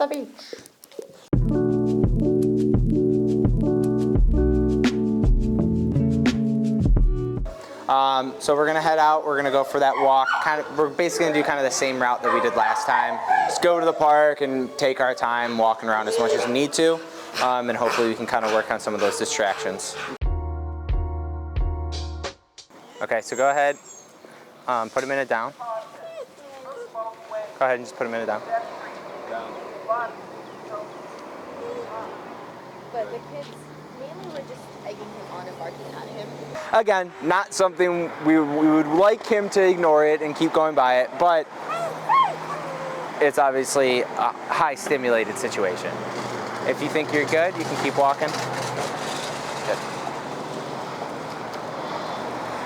the beach. So we're gonna head out. We're gonna go for that walk. We're basically gonna do kind of the same route that we did last time. Just go to the park and take our time walking around as much as we need to, and hopefully we can kind of work on some of those distractions. Okay, so go ahead, put a minute down. Go ahead and just put a minute down. But the kids mainly were just egging him on and barking at him. Again, not something we would like him to ignore it and keep going by it, but it's obviously a high stimulated situation. If you think you're good, you can keep walking. Good.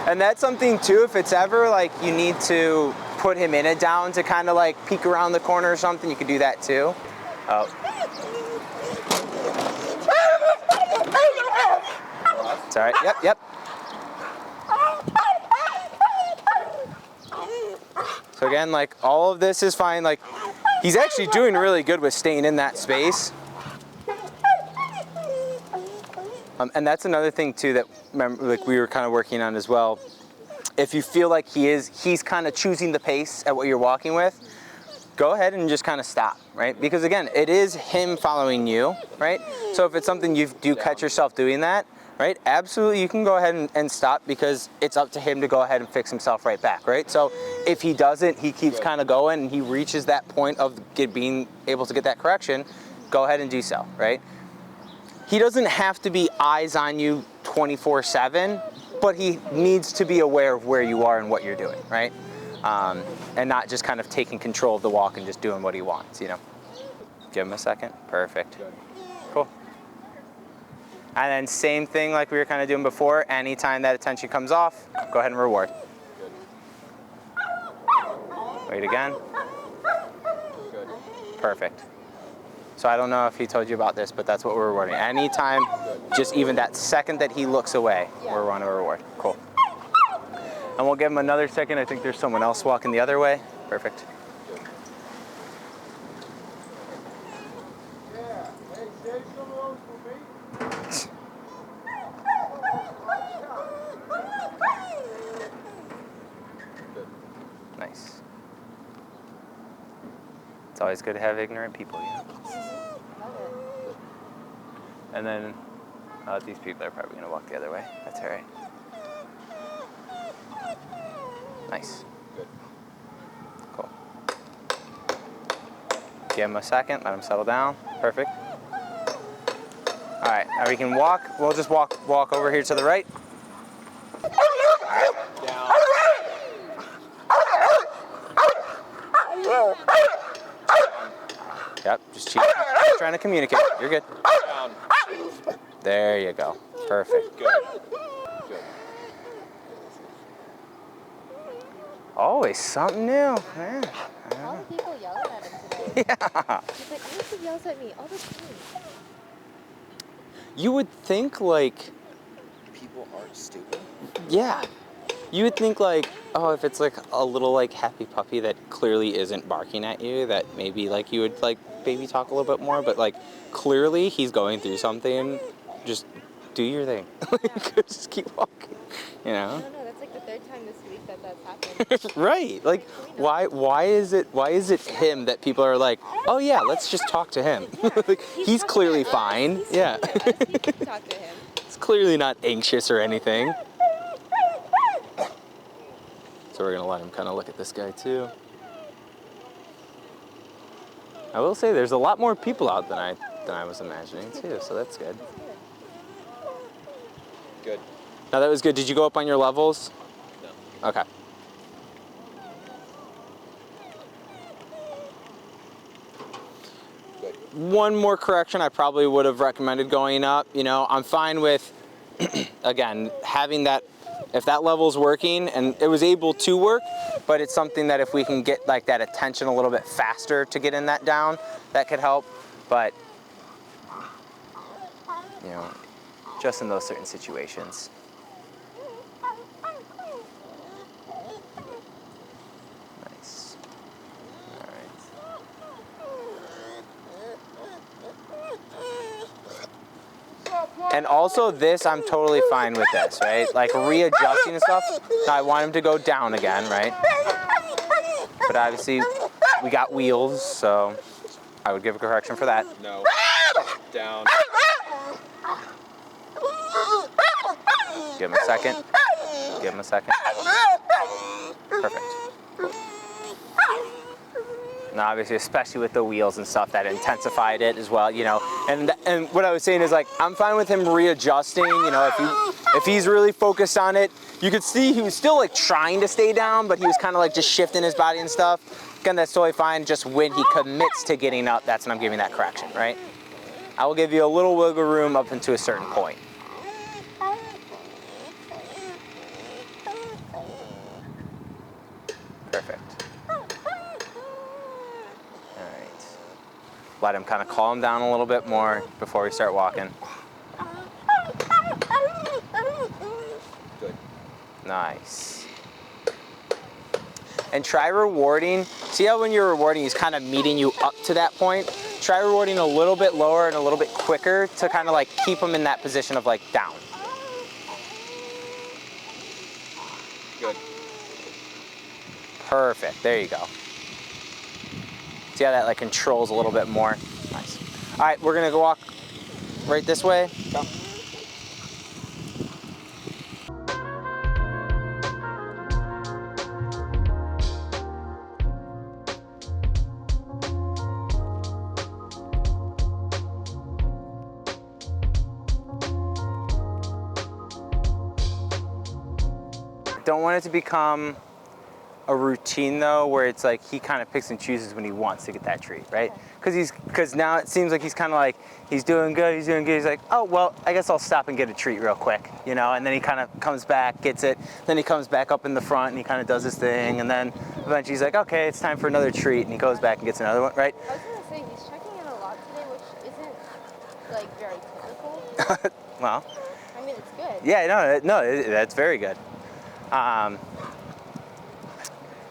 And that's something too, if it's ever like you need to put him in a down to kind of like peek around the corner or something, you could do that too. Oh. It's all right, yep. So again, like all of this is fine. Like he's actually doing really good with staying in that space. And that's another thing too that like we were kind of working on as well. If you feel like he's kind of choosing the pace at what you're walking with, go ahead and just kind of stop, right? Because again, it is him following you, right? So if it's something you do catch yourself doing that, right? Absolutely, you can go ahead and stop because it's up to him to go ahead and fix himself right back, right? So if he doesn't, he keeps kind of going and he reaches that point of being able to get that correction, go ahead and do so, right? He doesn't have to be eyes on you 24/7, but he needs to be aware of where you are and what you're doing, right? And not just kind of taking control of the walk and just doing what he wants, you know? Give him a second. Perfect. Cool. And then same thing like we were kind of doing before. Anytime that attention comes off, go ahead and reward. Wait again. Good. Perfect. So I don't know if he told you about this, but that's what we're rewarding. Anytime, just even that second that he looks away, we're on a reward. Cool. And we'll give him another second. I think there's someone else walking the other way. Perfect. Nice. It's always good to have ignorant people, you know? And then these people are probably going to walk the other way. That's all right. Nice. Good. Cool. Give him a second. Let him settle down. Perfect. All right. Now we can walk. We'll just walk over here to the right. Down. Yep. Just keep trying to communicate. You're good. Down. There you go. Perfect. Good. Always something new. Yeah. All the people yelling at him today. Yeah. He's like, he yells at me all the time. You would think like people aren't stupid. Yeah. You would think like, oh, if it's like a little like happy puppy that clearly isn't barking at you, that maybe like you would like baby talk a little bit more, but like clearly he's going through something. Just do your thing. Just keep walking. You know? No, that's like the third time this week that's happened. Right. Like why is it him that people are like, oh yeah, let's just talk to him. Like, he's clearly fine. Yeah. He can talk to him. He's clearly not anxious or anything. So we're gonna let him kind of look at this guy too. I will say there's a lot more people out than I was imagining too, so that's good. Good. No, that was good. Did you go up on your levels? No. Okay. Good. One more correction I probably would have recommended going up. You know, I'm fine with, again, having that, if that level's working and it was able to work, but it's something that if we can get like that attention a little bit faster to get in that down, that could help. But, you know, just in those certain situations. Nice. All right. And also this, I'm totally fine with this, right? Like readjusting and stuff. Now I want him to go down again, right? But obviously we got wheels, so I would give a correction for that. No. Down. Give him a second. Give him a second. Perfect. Now, obviously, especially with the wheels and stuff, that intensified it as well, you know. And what I was saying is, like, I'm fine with him readjusting, you know, if he's really focused on it. You could see he was still, like, trying to stay down, but he was kind of, like, just shifting his body and stuff. Again, that's totally fine. Just when he commits to getting up, that's when I'm giving that correction, right? I will give you a little wiggle room up into a certain point. Perfect. Let him kind of calm down a little bit more before we start walking. Good. Nice. And try rewarding. See how when you're rewarding, he's kind of meeting you up to that point? Try rewarding a little bit lower and a little bit quicker to kind of like keep him in that position of like down. Good. Perfect. There you go. See how that like controls a little bit more? Nice. All right, we're gonna go walk right this way. Go. Don't want it to become a routine though, where it's like he kind of picks and chooses when he wants to get that treat, right? Because now it seems like he's kind of like, he's doing good. He's like, oh, well, I guess I'll stop and get a treat real quick, you know? And then he kind of comes back, gets it. Then he comes back up in the front and he kind of does his thing. And then eventually he's like, okay, it's time for another treat. And he goes back and gets another one, right? I was gonna say he's checking in a lot today, which isn't like very typical. Well, I mean, it's good. yeah, no, that's very good.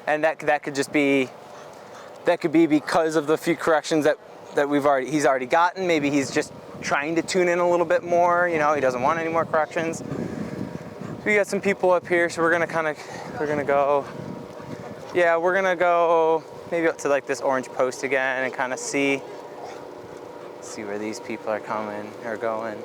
And that could just be, that could be because of the few corrections that he's already gotten. Maybe he's just trying to tune in a little bit more. You know, he doesn't want any more corrections. We got some people up here, so we're gonna go maybe up to like this orange post again and kind of see where these people are coming or going.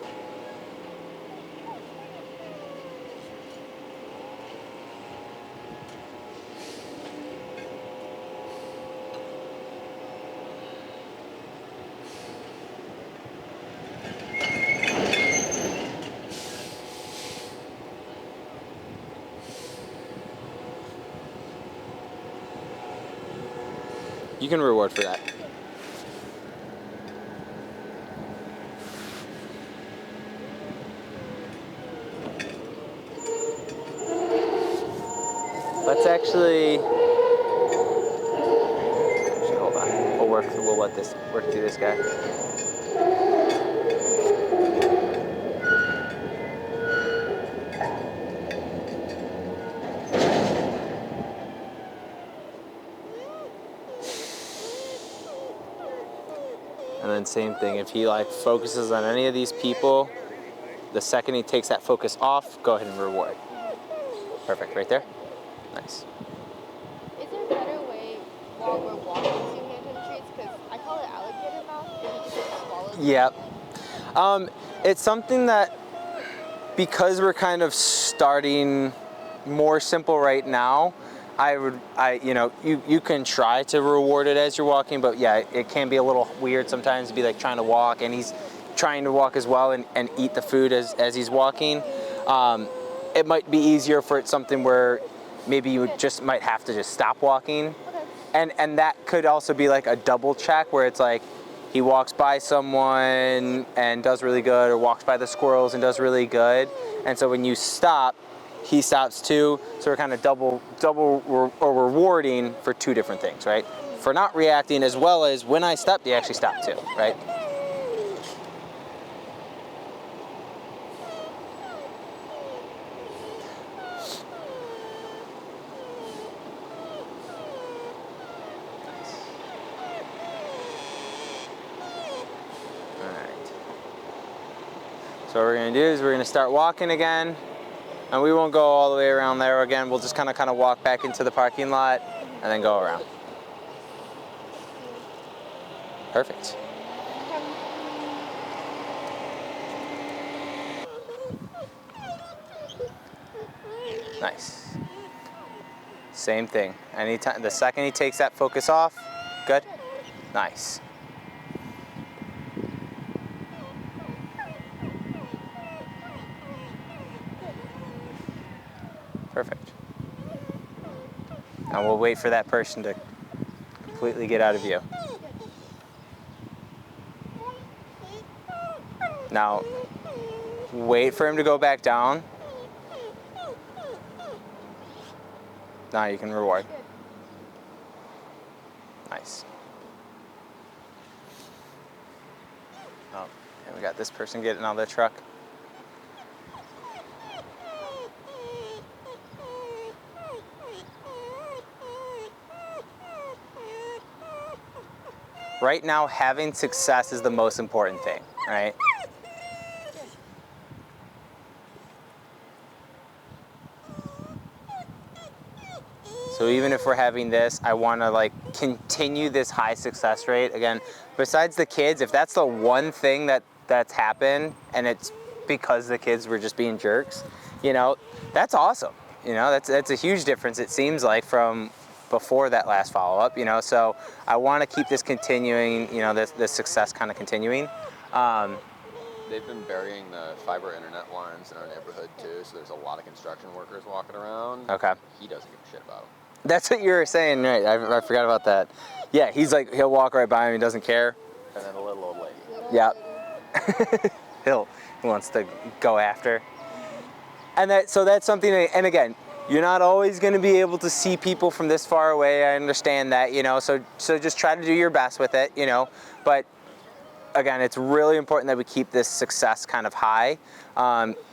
You can reward for that. Let's actually hold on. We'll let this work through this guy. And then same thing, if he like focuses on any of these people, the second he takes that focus off, go ahead and reward. Perfect, right there. Nice. Is there a better way while we're walking to hand him treats? Because I call it alligator mouth, and he just swallows. Yep. It's something that, because we're kind of starting more simple right now, you can try to reward it as you're walking, but yeah, it can be a little weird sometimes to be like trying to walk and he's trying to walk as well and eat the food as he's walking. It might be easier for it something where maybe you just might have to just stop walking. Okay. And that could also be like a double check where it's like he walks by someone and does really good, or walks by the squirrels and does really good. And so when you stop, he stops too. So we're kind of double rewarding for two different things, right? For not reacting, as well as when I stop, they actually stop too, right? So what we're gonna do is we're gonna start walking again, and we won't go all the way around there again. We'll just kind of walk back into the parking lot and then go around. Perfect. Nice. Same thing. Anytime, the second he takes that focus off, good. Nice. Perfect. And we'll wait for that person to completely get out of view. Now, wait for him to go back down. Now you can reward. Nice. Oh, and we got this person getting out of the truck. Right now, having success is the most important thing, right? So even if we're having this, I want to like continue this high success rate. Again, besides the kids, if that's the one thing that's happened and it's because the kids were just being jerks, you know, that's awesome. You know, that's a huge difference, it seems like, from before that last follow-up, you know. So I want to keep this continuing, you know, this success kind of continuing. They've been burying the fiber internet lines in our neighborhood too, so there's a lot of construction workers walking around. Okay. He doesn't give a shit about them. That's what you were saying, right? I forgot about that. Yeah, he's like, he'll walk right by him, he doesn't care. And then a little old lady. Yep. He wants to go after. And so that's something, and again, you're not always going to be able to see people from this far away. I understand that, you know, so just try to do your best with it, you know. But again, it's really important that we keep this success kind of high.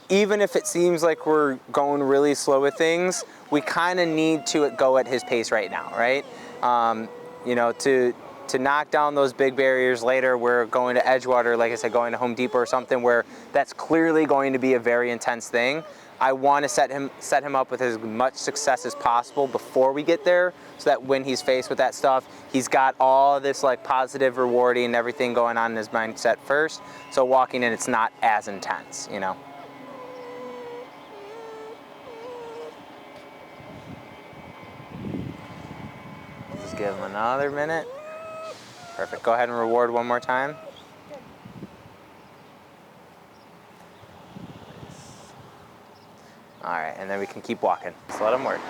Even if it seems like we're going really slow with things, we kind of need to go at his pace right now, right? You know, to knock down those big barriers later, we're going to Edgewater, like I said, going to Home Depot or something where that's clearly going to be a very intense thing. I want to set him up with as much success as possible before we get there, so that when he's faced with that stuff, he's got all this like positive, rewarding, everything going on in his mindset first. So walking in, it's not as intense, you know. Just give him another minute. Perfect. Go ahead and reward one more time. All right, and then we can keep walking. Just let him work.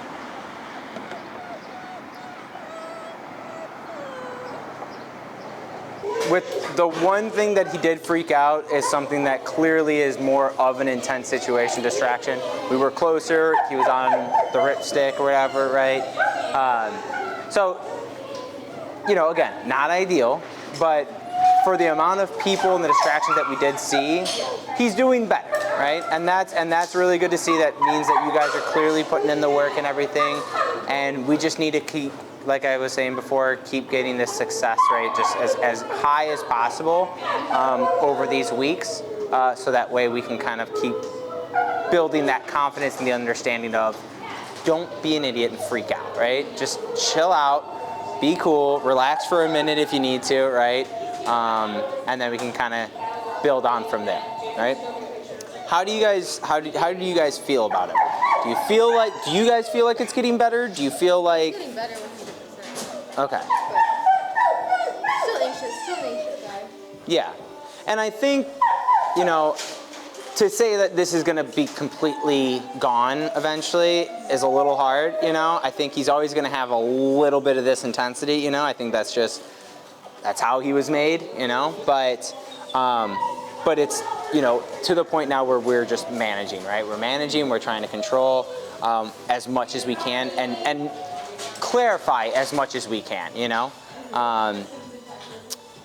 With the one thing that he did freak out is something that clearly is more of an intense situation, distraction. We were closer, he was on the ripstick or whatever, right? So, you know, again, not ideal, but for the amount of people and the distractions that we did see, he's doing better, right? And that's really good to see. That means that you guys are clearly putting in the work and everything, and we just need to keep, like I was saying before, keep getting this success rate just as high as possible over these weeks, so that way we can kind of keep building that confidence and the understanding of, don't be an idiot and freak out, right? Just chill out, be cool, relax for a minute if you need to, right? And then we can kind of build on from there, right? How do you guys feel about it? Do you guys feel like it's getting better? Do you feel like It's getting better 100%. Okay. But still anxious, guy. Yeah. And I think, you know, to say that this is going to be completely gone eventually is a little hard, you know. I think he's always going to have a little bit of this intensity, you know. I think that's how he was made, you know. But it's, you know, to the point now where we're just managing, right? We're managing, we're trying to control as much as we can and clarify as much as we can, you know.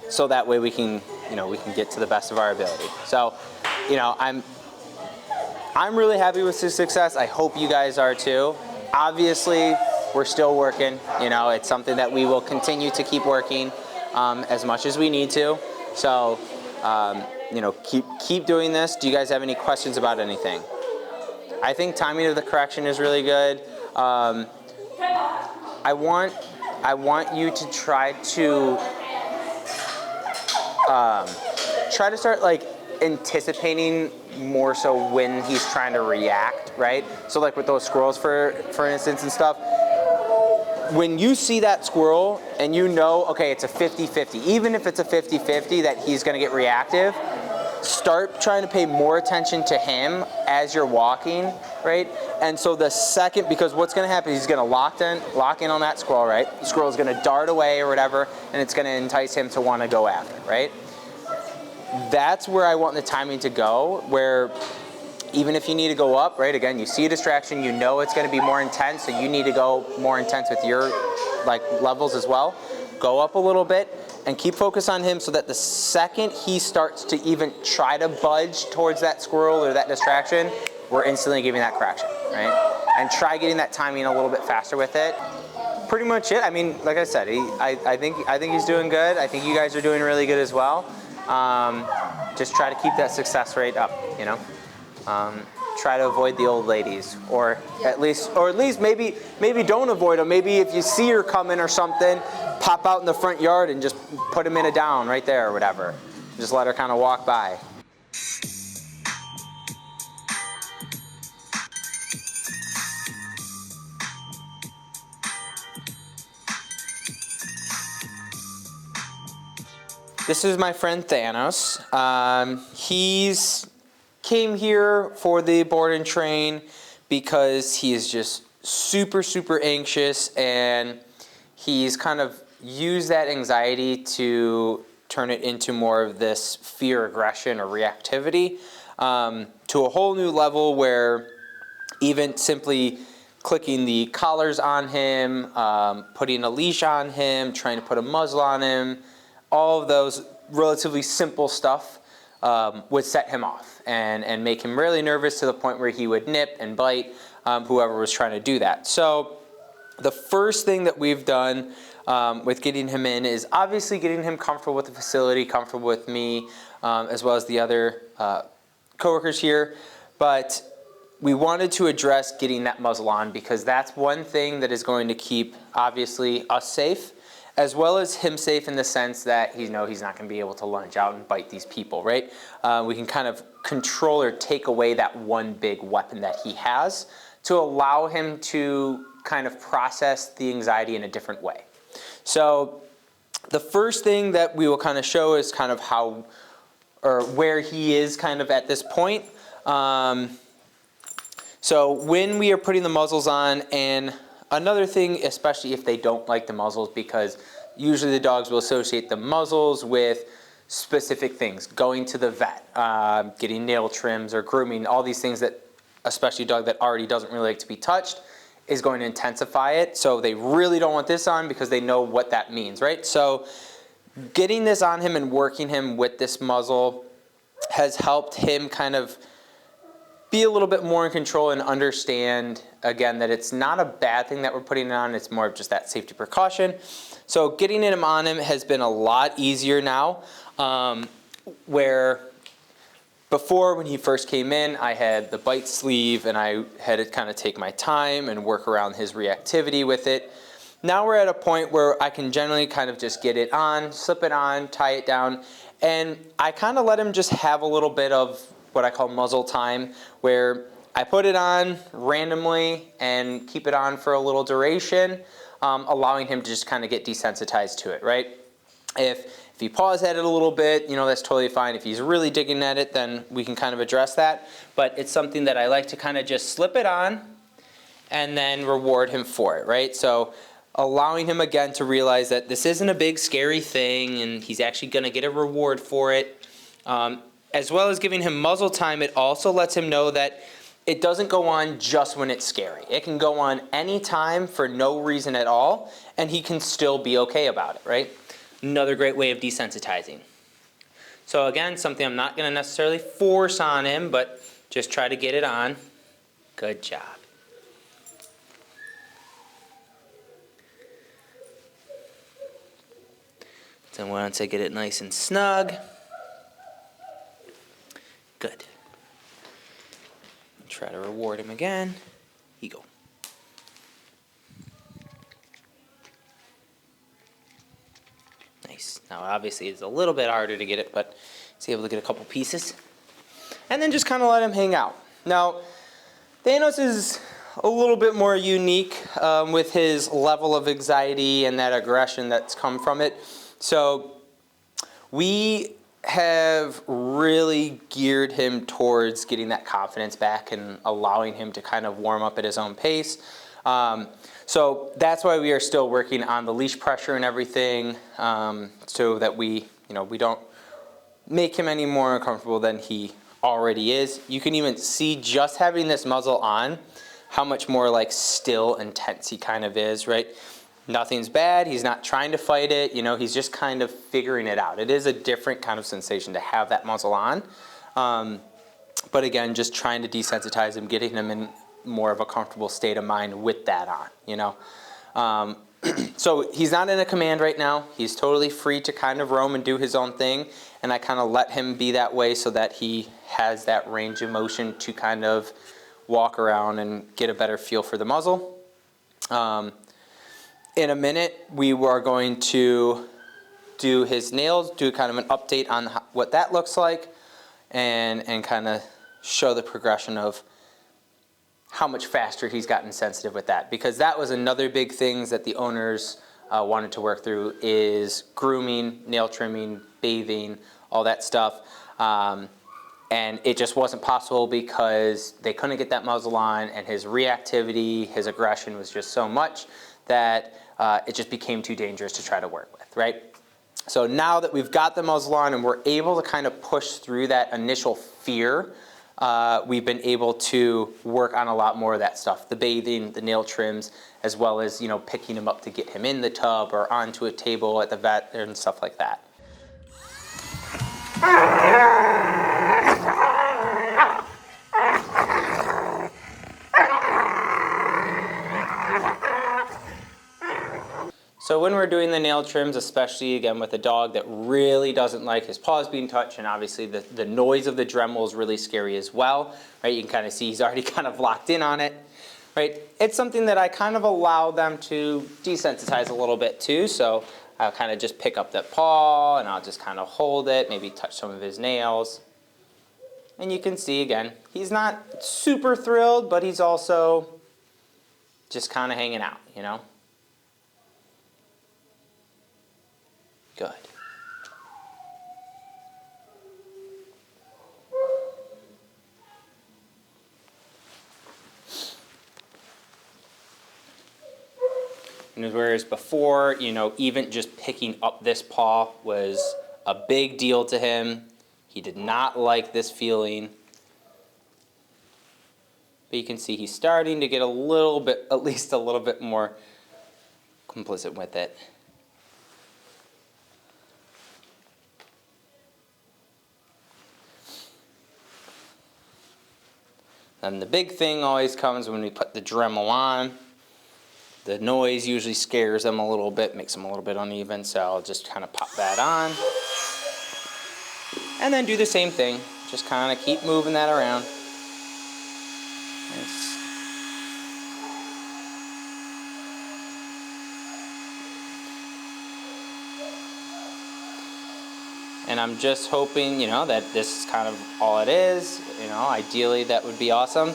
So that way we can get to the best of our ability. So, you know, I'm really happy with his success. I hope you guys are too. Obviously, we're still working. You know, it's something that we will continue to keep working as much as we need to. So, keep doing this. Do you guys have any questions about anything? I think timing of the correction is really good. I want you to try to start like anticipating more so when he's trying to react, right? So like with those squirrels, for instance, and stuff. When you see that squirrel and you know, okay, it's a 50-50, even if it's a 50-50 that he's gonna get reactive, start trying to pay more attention to him as you're walking, right? And so the second, because what's gonna happen, he's gonna lock in on that squirrel, right? The squirrel's gonna dart away or whatever, and it's gonna entice him to wanna go after, right? That's where I want the timing to go, where even if you need to go up, right, again, you see a distraction, you know it's gonna be more intense, so you need to go more intense with your levels as well. Go up a little bit and keep focus on him so that the second he starts to even try to budge towards that squirrel or that distraction, we're instantly giving that correction, right? And try getting that timing a little bit faster with it. Pretty much it. I mean, like I said, I think he's doing good. I think you guys are doing really good as well. Just try to keep that success rate up, try to avoid the old ladies, or at least maybe don't avoid them. Maybe if you see her coming or something, pop out in the front yard and just put him in a down right there or whatever. Just let her kind of walk by. This is my friend Thanos. He's came here for the board and train because he is just super, super anxious, and he's kind of used that anxiety to turn it into more of this fear, aggression, or reactivity to a whole new level where even simply clicking the collars on him, putting a leash on him, trying to put a muzzle on him, all of those relatively simple stuff would set him off and make him really nervous to the point where he would nip and bite whoever was trying to do that. So the first thing that we've done with getting him in is obviously getting him comfortable with the facility, comfortable with me, as well as the other coworkers here. But we wanted to address getting that muzzle on, because that's one thing that is going to keep, obviously, us safe, as well as him safe in the sense that he's not going to be able to lunge out and bite these people, right? We can kind of control or take away that one big weapon that he has to allow him to kind of process the anxiety in a different way. So the first thing that we will kind of show is kind of how or where he is kind of at this point. So when we are putting the muzzles on, and another thing, especially if they don't like the muzzles, because usually the dogs will associate the muzzles with specific things, going to the vet, getting nail trims or grooming, all these things that, especially a dog that already doesn't really like to be touched, is going to intensify it. So they really don't want this on because they know what that means, right? So getting this on him and working him with this muzzle has helped him kind of be a little bit more in control and understand, again, that it's not a bad thing that we're putting it on, it's more of just that safety precaution. So getting him on him has been a lot easier now, where before, when he first came in, I had the bite sleeve and I had to kind of take my time and work around his reactivity with it. Now we're at a point where I can generally kind of just get it on, slip it on, tie it down, and I kind of let him just have a little bit of what I call muzzle time, where I put it on randomly and keep it on for a little duration, allowing him to just kind of get desensitized to it, right? If he paws at it a little bit, that's totally fine. If he's really digging at it, then we can kind of address that. But it's something that I like to kind of just slip it on and then reward him for it, right? So allowing him again to realize that this isn't a big scary thing and he's actually going to get a reward for it. As well as giving him muzzle time, it also lets him know that it doesn't go on just when it's scary. It can go on any time for no reason at all, and he can still be okay about it, right? Another great way of desensitizing. So again, something I'm not going to necessarily force on him, but just try to get it on. Good job. Then once I get it nice and snug, Good. Try to reward him again. Here you go. Nice. Now, obviously, it's a little bit harder to get it, but he's able to get a couple pieces. And then just kind of let him hang out. Now, Thanos is a little bit more unique with his level of anxiety and that aggression that's come from it. So we have really geared him towards getting that confidence back and allowing him to kind of warm up at his own pace. So that's why we are still working on the leash pressure and everything, so that we don't make him any more uncomfortable than he already is. You can even see just having this muzzle on how much more like still and tense he kind of is, right? Nothing's bad. He's not trying to fight it. He's just kind of figuring it out. It is a different kind of sensation to have that muzzle on. But again, just trying to desensitize him, getting him in more of a comfortable state of mind with that on, So he's not in a command right now. He's totally free to kind of roam and do his own thing. And I kind of let him be that way so that he has that range of motion to kind of walk around and get a better feel for the muzzle. In a minute, we are going to do his nails, do kind of an update on what that looks like, and kind of show the progression of how much faster he's gotten sensitive with that. Because that was another big thing that the owners wanted to work through, is grooming, nail trimming, bathing, all that stuff. And it just wasn't possible because they couldn't get that muzzle on, and his reactivity, his aggression was just so much that it just became too dangerous to try to work with, right? So now that we've got the muzzle on and we're able to kind of push through that initial fear, we've been able to work on a lot more of that stuff. The bathing, the nail trims, as well as, picking him up to get him in the tub or onto a table at the vet and stuff like that. So when we're doing the nail trims, especially again with a dog that really doesn't like his paws being touched, and obviously the noise of the Dremel is really scary as well, right? You can kind of see he's already kind of locked in on it, right? It's something that I kind of allow them to desensitize a little bit too. So I'll kind of just pick up that paw and I'll just kind of hold it, maybe touch some of his nails. And you can see again, he's not super thrilled, but he's also just kind of hanging out, Good. And whereas before, even just picking up this paw was a big deal to him. He did not like this feeling. But you can see he's starting to get a little bit, at least a little bit more complicit with it. And the big thing always comes when we put the Dremel on. The noise usually scares them a little bit, makes them a little bit uneven, so I'll just kind of pop that on. And then do the same thing, just kind of keep moving that around. Nice. And I'm just hoping, that this is kind of all it is. Ideally that would be awesome.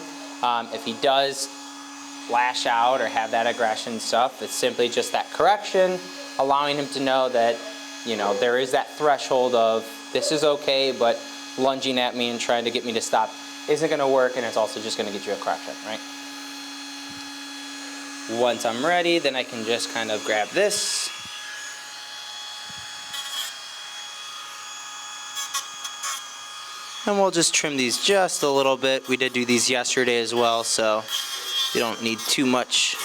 If he does lash out or have that aggression stuff, it's simply just that correction, allowing him to know that, there is that threshold of this is okay, but lunging at me and trying to get me to stop isn't going to work, and it's also just going to get you a correction, right? Once I'm ready, then I can just kind of grab this. And we'll just trim these just a little bit. We did do these yesterday as well, so you don't need too much.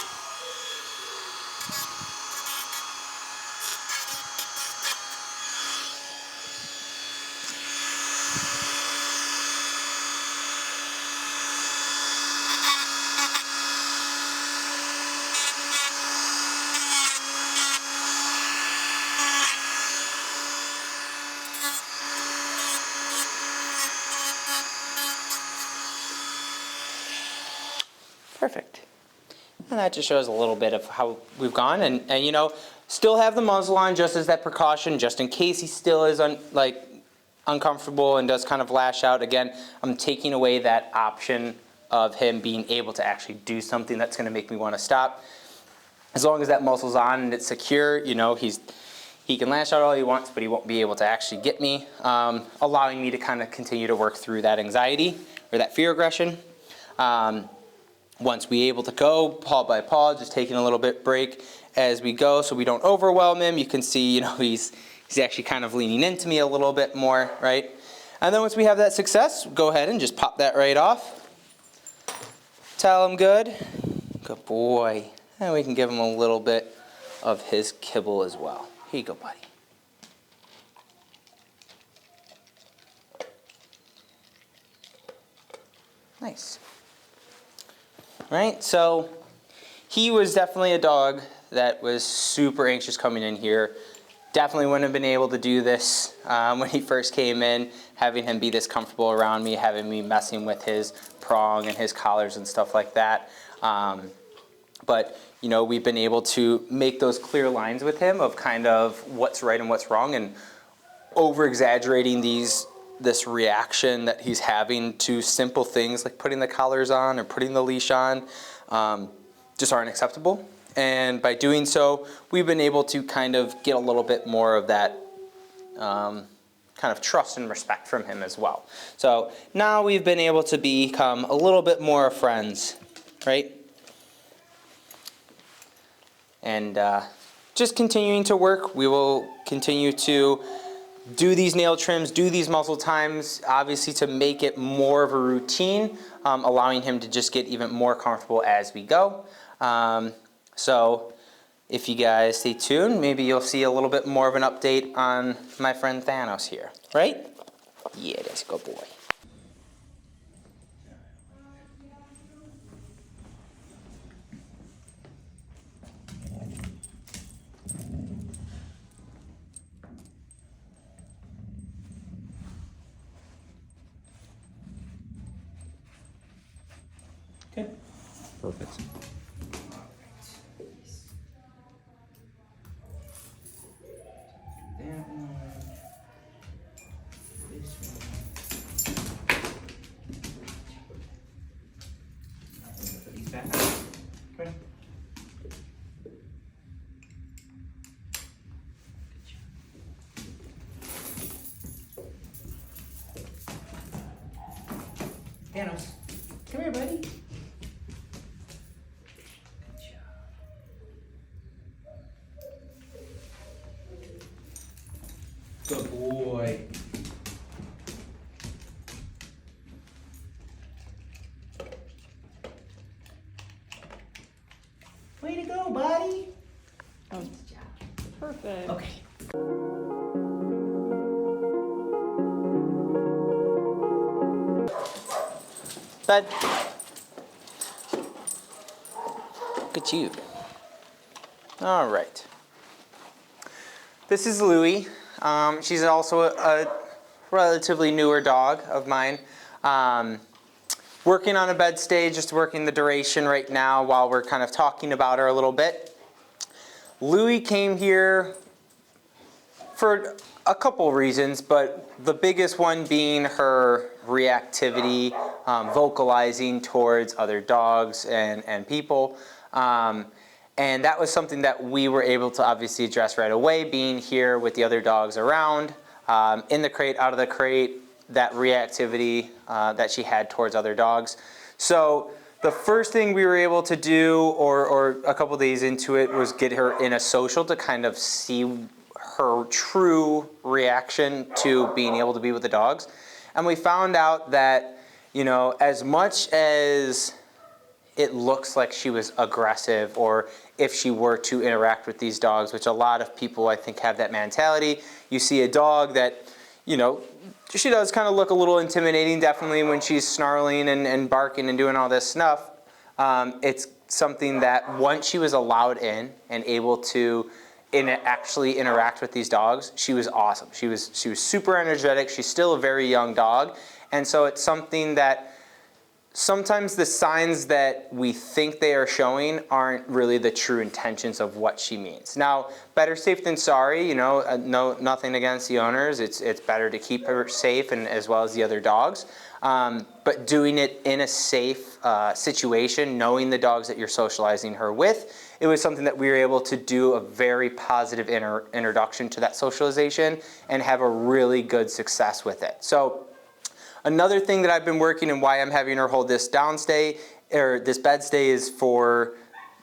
Perfect. And that just shows a little bit of how we've gone, and you know, still have the muzzle on just as that precaution, just in case he still is uncomfortable and does kind of lash out. Again, I'm taking away that option of him being able to actually do something that's going to make me want to stop. As long as that muzzle's on and it's secure, you know, he can lash out all he wants, but he won't be able to actually get me, allowing me to kind of continue to work through that anxiety or that fear aggression. Once we're able to go paw by paw, just taking a little bit break as we go so we don't overwhelm him. You can see, you know, he's actually kind of leaning into me a little bit more, right? And then once we have that success, go ahead and just pop that right off. Tell him good. Good boy. And we can give him a little bit of his kibble as well. Here you go, buddy. Nice. Right, so he was definitely a dog that was super anxious coming in here. Definitely wouldn't have been able to do this when he first came in, having him be this comfortable around me, having me messing with his prong and his collars and stuff like that. But you know, we've been able to make those clear lines with him of kind of what's right and what's wrong, and over-exaggerating this reaction that he's having to simple things like putting the collars on or putting the leash on just aren't acceptable. And by doing so, we've been able to kind of get a little bit more of that kind of trust and respect from him as well. So now we've been able to become a little bit more friends, right? And just continuing to work, we will continue to do these nail trims, do these muzzle times, obviously to make it more of a routine, allowing him to just get even more comfortable as we go. So if you guys stay tuned, maybe you'll see a little bit more of an update on my friend Thanos here, right? Yeah, that's a good boy. Okay. Perfect. That one. This one. Put these back. Okay. Thanos, come here, buddy. Good boy. Way to go, buddy. Oh, perfect. Okay. Bud. Look at you. All right. This is Louie. She's also a relatively newer dog of mine. Working on a bed stay, just working the duration right now while we're kind of talking about her a little bit. Louie came here for a couple reasons, but the biggest one being her reactivity, vocalizing towards other dogs and people. And that was something that we were able to obviously address right away, being here with the other dogs around, in the crate, out of the crate, that reactivity that she had towards other dogs. So the first thing we were able to do, or a couple days into it, was get her in a social to kind of see her true reaction to being able to be with the dogs. And we found out that, you know, as much as it looks like she was aggressive, or if she were to interact with these dogs, which a lot of people I think have that mentality. You see a dog that, you know, she does kind of look a little intimidating, definitely when she's snarling and barking and doing all this stuff. It's something that once she was allowed in and able to actually interact with these dogs, she was awesome. She was super energetic. She's still a very young dog. And so it's something that sometimes the signs that we think they are showing aren't really the true intentions of what she means. Now, better safe than sorry, you know, nothing against the owners. It's better to keep her safe and as well as the other dogs. But doing it in a safe situation, knowing the dogs that you're socializing her with, it was something that we were able to do a very positive introduction to that socialization and have a really good success with it. So another thing that I've been working and why I'm having her hold this downstay or this bed stay is for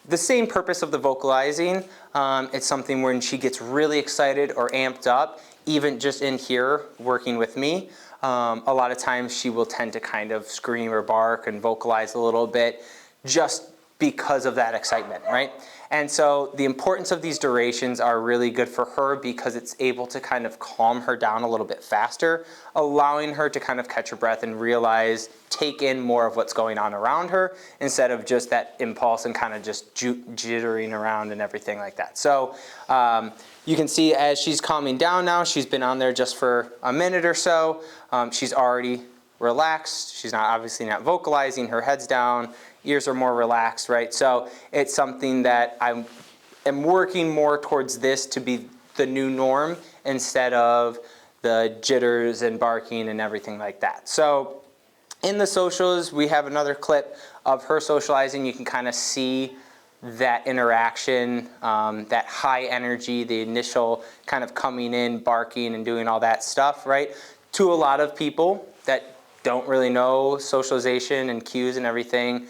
the same purpose of the vocalizing. It's something when she gets really excited or amped up, even just in here working with me, a lot of times she will tend to kind of scream or bark and vocalize a little bit just because of that excitement, right? And so the importance of these durations are really good for her because it's able to kind of calm her down a little bit faster, allowing her to kind of catch her breath and realize, take in more of what's going on around her instead of just that impulse and kind of just jittering around and everything like that. So you can see as she's calming down now, she's been on there just for a minute or so. She's already relaxed. She's obviously not vocalizing, her head's down, ears are more relaxed, right? So it's something that I am working more towards this to be the new norm instead of the jitters and barking and everything like that. So in the socials, we have another clip of her socializing. You can kind of see that interaction, that high energy, the initial kind of coming in, barking and doing all that stuff, right? To a lot of people that don't really know socialization and cues and everything,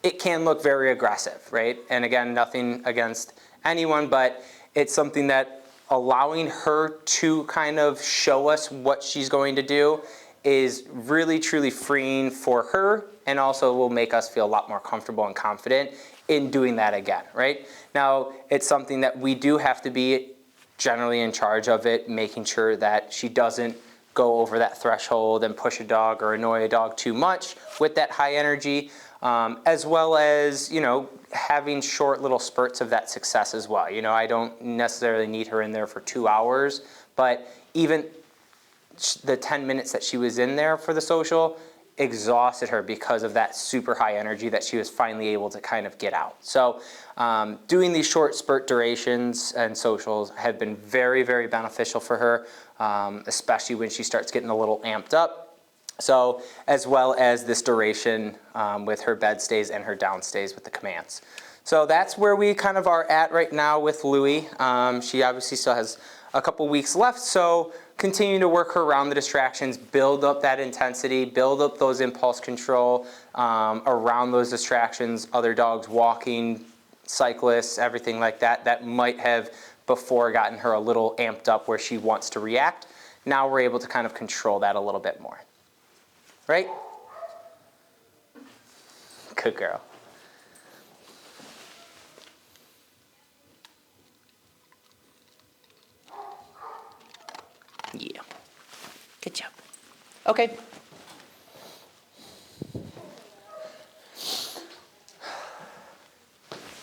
it can look very aggressive, right? And again, nothing against anyone, but it's something that allowing her to kind of show us what she's going to do is really truly freeing for her and also will make us feel a lot more comfortable and confident in doing that again, right? Now, it's something that we do have to be generally in charge of it, making sure that she doesn't go over that threshold and push a dog or annoy a dog too much with that high energy, as well as, you know, having short little spurts of that success as well. You know, I don't necessarily need her in there for 2 hours, but even the 10 minutes that she was in there for the social exhausted her because of that super high energy that she was finally able to kind of get out. So doing these short spurt durations and socials have been very, very beneficial for her, especially when she starts getting a little amped up. So as well as this duration with her bed stays and her down stays with the commands. So that's where we kind of are at right now with Louie. She obviously still has a couple weeks left, so continue to work her around the distractions, build up that intensity, build up those impulse control around those distractions, other dogs walking, cyclists, everything like that, that might have before gotten her a little amped up where she wants to react. Now we're able to kind of control that a little bit more. Right? Good girl. Yeah. Good job. Okay.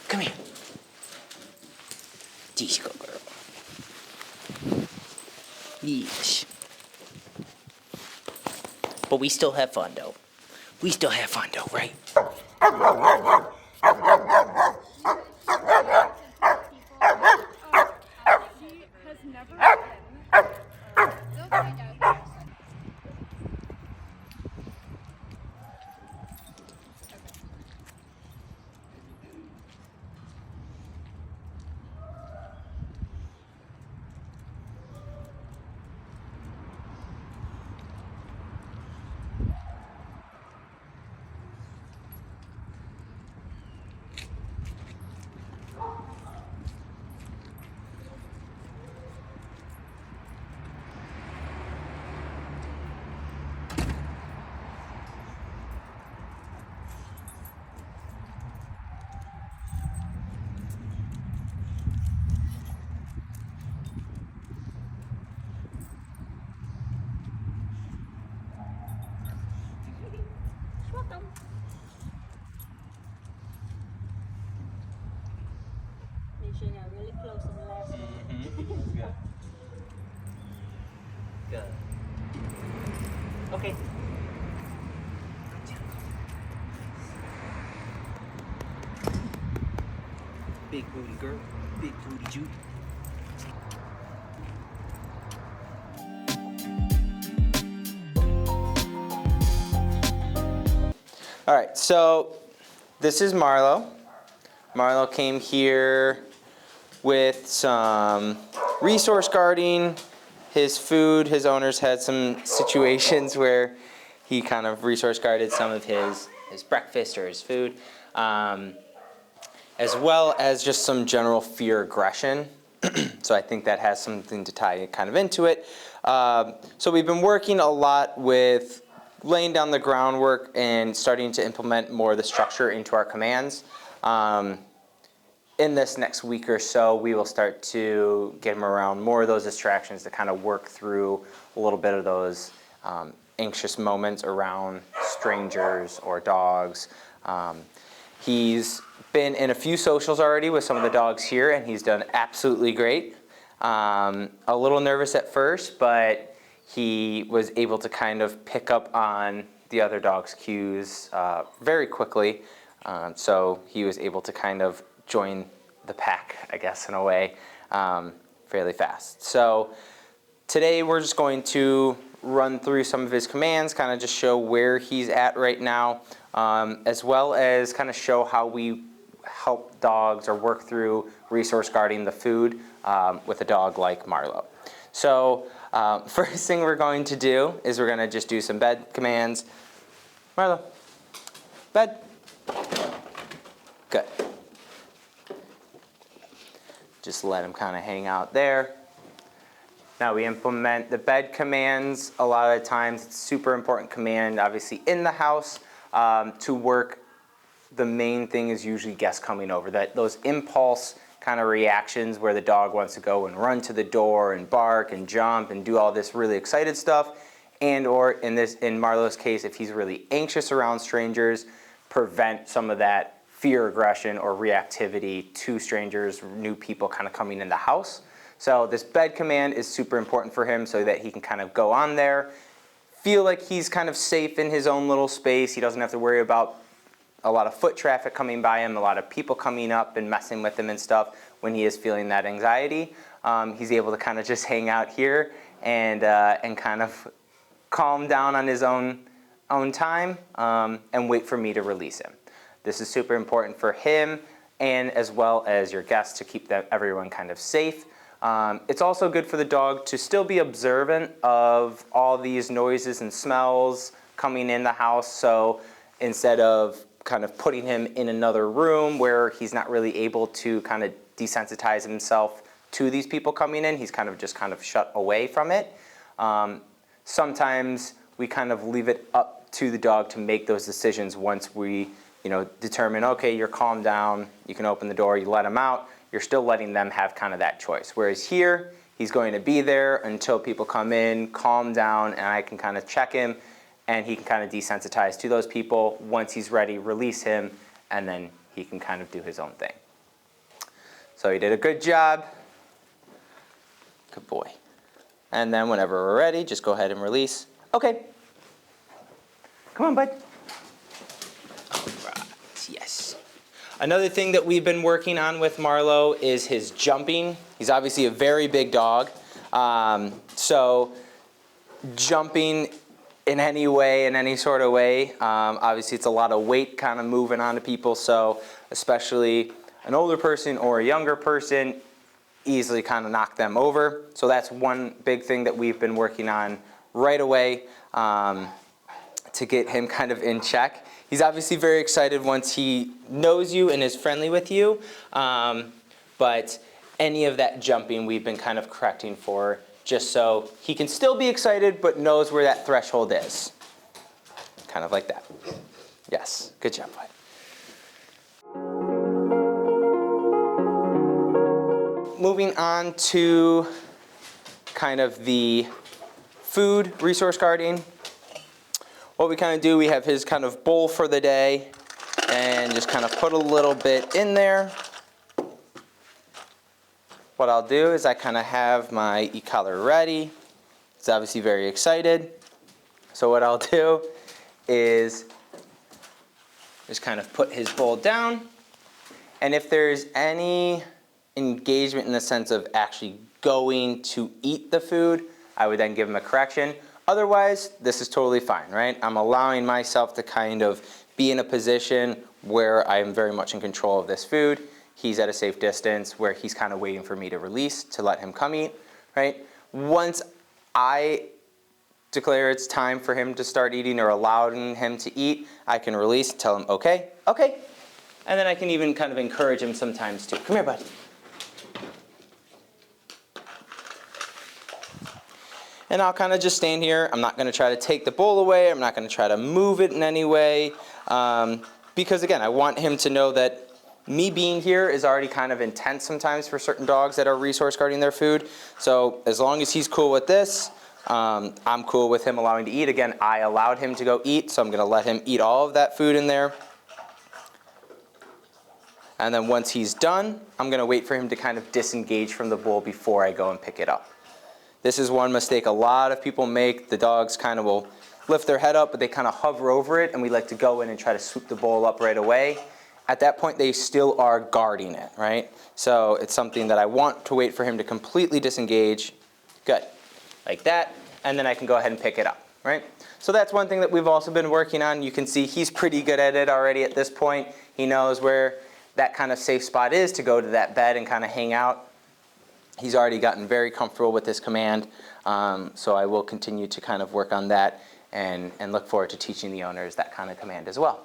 Come here. There you go, girl. Yes. But we still have fun, though. We still have fun, though, right? Make sure you're really close to the last one. That's good. Good. Okay. Good job. Big booty girl, big booty Judy. All right, so this is Marlo. Marlo came here with some resource guarding, his food. His owners had some situations where he kind of resource guarded some of his breakfast or his food, as well as just some general fear aggression. So I think that has something to tie kind of into it. So we've been working a lot with laying down the groundwork and starting to implement more of the structure into our commands. In this next week or so, we will start to get him around more of those distractions to kind of work through a little bit of those anxious moments around strangers or dogs. He's been in a few socials already with some of the dogs here, and he's done absolutely great. A little nervous at first, but he was able to kind of pick up on the other dog's cues very quickly. So he was able to kind of join the pack, I guess, in a way, fairly fast. So today we're just going to run through some of his commands, kind of just show where he's at right now, as well as kind of show how we help dogs or work through resource guarding the food with a dog like Marlo. So first thing we're going to do is we're going to just do some bed commands. Marlo, bed. Good. Just let him kind of hang out there. Now we implement the bed commands. A lot of the times it's a super important command, obviously in the house, to work. The main thing is usually guests coming over. Those impulse kind of reactions where the dog wants to go and run to the door and bark and jump and do all this really excited stuff. And or in Marlo's case, if he's really anxious around strangers, prevent some of that fear aggression or reactivity to strangers, new people kind of coming in the house. So this bed command is super important for him so that he can kind of go on there, feel like he's kind of safe in his own little space. He doesn't have to worry about a lot of foot traffic coming by him, a lot of people coming up and messing with him and stuff when he is feeling that anxiety. He's able to kind of just hang out here and kind of calm down on his own time and wait for me to release him. This is super important for him and as well as your guests to keep everyone kind of safe. It's also good for the dog to still be observant of all these noises and smells coming in the house. So instead of kind of putting him in another room where he's not really able to kind of desensitize himself to these people coming in, he's kind of just shut away from it. Sometimes we kind of leave it up to the dog to make those decisions once we determine, okay, you're calmed down, you can open the door, you let him out, you're still letting them have kind of that choice. Whereas here, he's going to be there until people come in, calm down, and I can kind of check him, and he can kind of desensitize to those people. Once he's ready, release him, and then he can kind of do his own thing. So he did a good job. Good boy. And then whenever we're ready, just go ahead and release. Okay. Come on, bud. Yes. Another thing that we've been working on with Marlo is his jumping. He's obviously a very big dog. So jumping in any way, in any sort of way, obviously it's a lot of weight kind of moving onto people. So especially an older person or a younger person, easily kind of knock them over. So that's one big thing that we've been working on right away to get him kind of in check. He's obviously very excited once he knows you and is friendly with you, but any of that jumping we've been kind of correcting for just so he can still be excited but knows where that threshold is. Kind of like that. Yes, good job, bud. Moving on to kind of the food resource guarding. What we kind of do, we have his kind of bowl for the day and just kind of put a little bit in there. What I'll do is I kind of have my e-collar ready. He's obviously very excited. So what I'll do is just kind of put his bowl down And if there's any engagement in the sense of actually going to eat the food, I would then give him a correction. Otherwise, this is totally fine, right? I'm allowing myself to kind of be in a position where I am very much in control of this food. He's at a safe distance where he's kind of waiting for me to release to let him come eat, right? Once I declare it's time for him to start eating or allowing him to eat, I can release, tell him, okay, okay. And then I can even kind of encourage him sometimes too. Come here, buddy. And I'll kind of just stand here. I'm not going to try to take the bowl away. I'm not going to try to move it in any way. Because again, I want him to know that me being here is already kind of intense sometimes for certain dogs that are resource guarding their food. So as long as he's cool with this, I'm cool with him allowing to eat. Again, I allowed him to go eat, so I'm going to let him eat all of that food in there. And then once he's done, I'm going to wait for him to kind of disengage from the bowl before I go and pick it up. This is one mistake a lot of people make. The dogs kind of will lift their head up, but they kind of hover over it, and we like to go in and try to swoop the bowl up right away. At that point, they still are guarding it, right? So it's something that I want to wait for him to completely disengage. Good, like that, and then I can go ahead and pick it up, right? So that's one thing that we've also been working on. You can see he's pretty good at it already at this point. He knows where that kind of safe spot is to go to that bed and kind of hang out. He's already gotten very comfortable with this command, so I will continue to kind of work on that and look forward to teaching the owners that kind of command as well.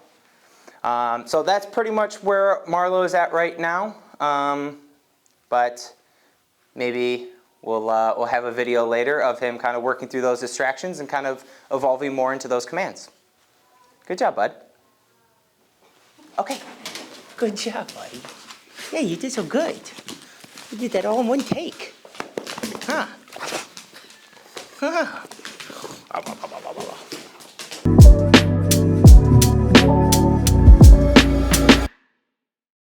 So that's pretty much where Marlowe is at right now, but maybe we'll have a video later of him kind of working through those distractions and kind of evolving more into those commands. Good job, bud. Okay. Good job, buddy. Yeah, you did so good. You did that all in one take. Huh. Huh.